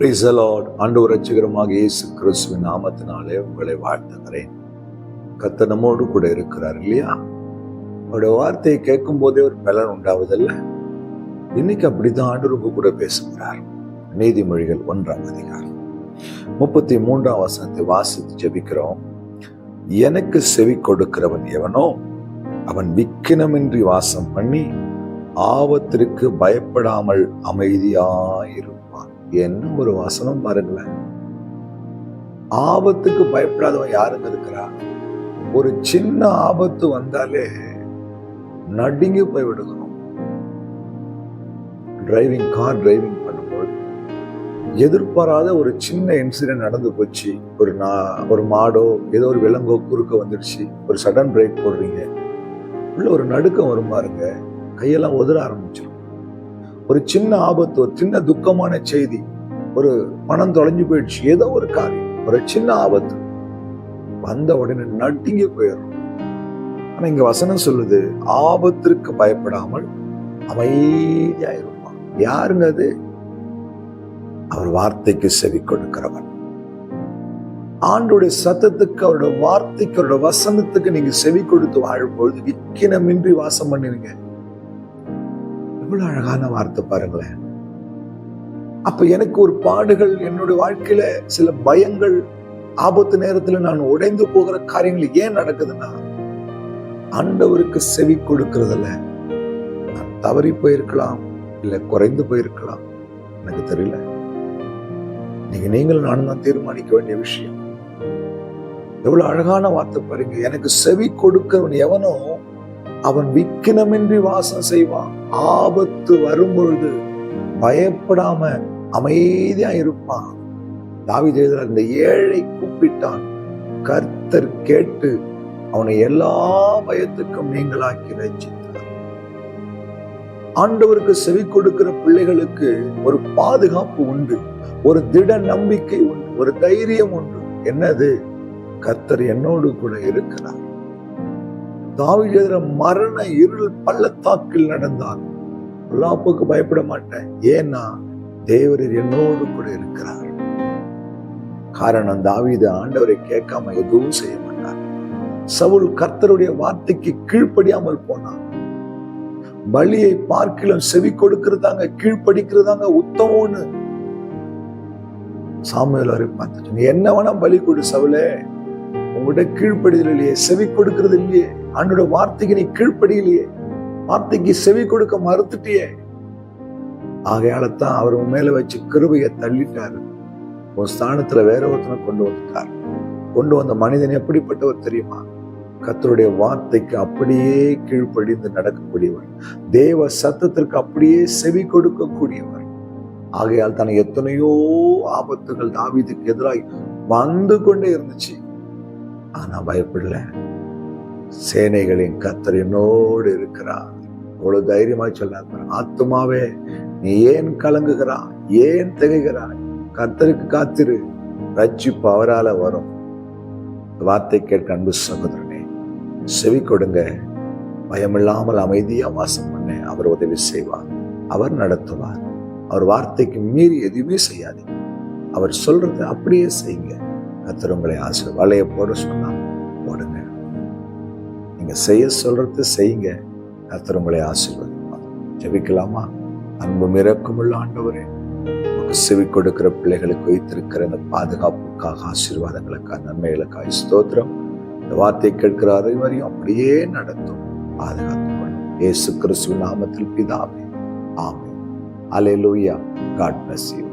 Praise the Lord. ஆண்டவர் இரட்சகருமாக இயேசு கிறிஸ்துவின் நாமத்தினாலே உங்களை வாழ்த்துகிறேன். கர்த்தர் நம்மோடு கூட இருக்கிறார் இல்லையா? அவருடைய வார்த்தையை கேட்கும் போதே ஒரு பலன் உண்டாவதல்ல. இன்னைக்கு அப்படிதான் ஆண்டவர் கூட பேசுகிறார். நீதிமொழிகள் 1ஆம் அதிகாரம் 33ஆம் வசனத்தை வாசித்து ஜெபிக்கிறோம். எனக்கு செவி கொடுக்கிறவன் எவனோ அவன் விக்கினமின்றி வாசம் பண்ணி ஆபத்திற்கு பயப்படாமல் அமைதியாயிருப்பான். என்ன ஒரு வசனம் பாருங்களேன். ஆபத்துக்கு பயப்படாதவன் யாருங்க இருக்கிறா? ஒரு சின்ன ஆபத்து வந்தாலே நடுங்கி போய் விடுகிறோம். கார் டிரைவிங் பண்ணும்போது எதிர்பாராத ஒரு சின்ன இன்சிடென்ட் நடந்து போச்சு. ஒரு மாடோ ஏதோ ஒரு விலங்கோ குறுக்க வந்துடுச்சு. ஒரு சடன் பிரேக் போடுறீங்க, உள்ள ஒரு நடுக்கம் வரும் பாருங்க, கையெல்லாம் உதற ஆரம்பிச்சிடும். ஒரு சின்ன ஆபத்து, ஒரு சின்ன துக்கமான செய்தி, ஒரு பணம் தொலைஞ்சு போயிடுச்சு, ஏதோ ஒரு காரியம், ஒரு சின்ன ஆபத்து வந்த உடனே நடுங்கி போயிடும். ஆனா இங்க வசனம் சொல்லுது, ஆபத்திற்கு பயப்படாமல் அமைதியா இருப்பான். யாருங்க அது? அவர் வார்த்தைக்கு செவி கொடுக்கிறவன். ஆண்டோடைய சத்தத்துக்கு, அவருடைய வார்த்தைக்கு, அவருடைய வசனத்துக்கு நீங்க செவி கொடுத்து வாழும்பொழுது விக்கினமின்றி வாசம் பண்ணுவீங்க. எவ்வளவு அழகான வார்த்தை பாருங்களேன். அப்ப எனக்கு ஒரு பாடுகள், என்னுடைய வாழ்க்கையில சில பயங்கள், ஆபத்து நேரத்துல நான் உடைந்து போகிற காரியங்கள் ஏன் நடக்குதுன்னா, ஆண்டவருக்கு செவி கொடுக்கறதில்ல. நான் தவறி போயிருக்கலாம், இல்ல குறைந்து போயிருக்கலாம், எனக்கு தெரியல. நீங்களும் நானும் தான் தீர்மானிக்க வேண்டிய விஷயம். எவ்வளவு அழகான வார்த்தை பாருங்க. எனக்கு செவி கொடுக்கிறவன் எவனோ அவன் விக்கினமின்றி வாசம் செய்வான். ஆபத்து வரும்பொழுது பயப்படாம அமைதியா இருப்பான். தாவீது எழுதுறார், இந்த ஏழை கூப்பிட்டான், கர்த்தர் கேட்டு அவனை எல்லா பயத்துக்கும் நீங்களாக்கி ரட்சித்தார். ஆண்டவருக்கு செவி கொடுக்கிற பிள்ளைகளுக்கு ஒரு பாதுகாப்பு உண்டு, ஒரு திட நம்பிக்கை உண்டு, ஒரு தைரியம் உண்டு. என்னது? கர்த்தர் என்னோடு கூட இருக்கிறார். தாவீது எழுதுற, மரண இருள் பள்ளத்தாக்கில் நடந்தான், பொல்லாப்புக்கு பயப்பட மாட்டேன், ஏன்னா தேவரீர் என்னோடு கூட இருக்கிறார். காரணம், தாவீது ஆண்டவரை கேட்காம எதுவும் செய்ய மாட்டார். சவுல் கர்த்தருடைய வார்த்தைக்கு கீழ்ப்படியாமல் போனான். பலியை பார்க்கிலும் செவி கொடுக்கிறதாங்க, கீழ்ப்படிக்கிறதாங்க உத்தமம்னு சாமுவேல் வரை பார்த்து, நீ என்ன வேணா பலி கொடு சவுலே, உங்கள்கிட்ட கீழ்ப்படிதல் இல்லையே, செவி கொடுக்கிறது இல்லையே, ஆண்டோட வார்த்தைக்கு நீ கீழ்ப்படியிலையே, வார்த்தைக்கு செவி கொடுக்க மறுத்துட்டியே. ஆகையாலத்தான் அவர் மேல வச்சு கிருபையை தள்ளிட்டாரு. ஒரு ஸ்தானத்துல வேற ஒருத்தனை கொண்டு வந்துட்டார். கொண்டு வந்த மனிதன் எப்படிப்பட்டவர் தெரியுமா? கர்த்தருடைய வார்த்தைக்கு அப்படியே கீழ்ப்படிந்து நடக்கக்கூடியவர், தேவ சத்தத்திற்கு அப்படியே செவி கொடுக்கக்கூடியவர். ஆகையால் தான் எத்தனையோ ஆபத்துகள் தாவீதுக்கு எதிராக வந்து கொண்டே இருந்துச்சு. ஆனா பயப்படல. சேனைகளின் கர்த்தர் என்னோடு இருக்கிறார். அவ்வளவு தைரியமா சொன்னார், ஆத்துமாவே நீ ஏன் கலங்குகிறாய், ஏன் திகைகிறாய்? கர்த்தருக்கு காத்திரு, ரட்சிப்பு அவரால வரும். வார்த்தை கேட்க அன்பு சகோதரனே, செவி கொடுங்க. பயமில்லாமல் அமைதியா வாசம் பண்ண அவர் உதவி செய்வார், அவர் நடத்துவார். அவர் வார்த்தைக்கு மீறி எதுவுமே செய்யாதீங்க. அவர் சொல்றதை அப்படியே செய்யுங்க. கர்த்தர் உங்களை வலைய போட சொன்னா போடுங்க. நீங்க செய்ய சொல்றது செய்யுங்க. கர்த்தர் உங்களை ஆசீர்வதிப்பார். ஜெபிக்கலாமா? அன்பும் இரக்கமுள்ள ஆண்டவரே, உங்களுக்கு செவி கொடுக்கிற பிள்ளைகளுக்கு வைத்திருக்கிற இந்த பாதுகாப்புக்காக, ஆசீர்வாதங்களுக்காக, நன்மைகளுக்காக ஸ்தோத்திரம். இந்த வார்த்தை கேட்கிற அனைவரையும் அப்படியே நடத்தும், பாதுகாத்துக் கொள்ளும். இயேசு கிறிஸ்துவின் நாமத்தில் பிதாவே, ஆமென். அல்லேலூயா. God bless you.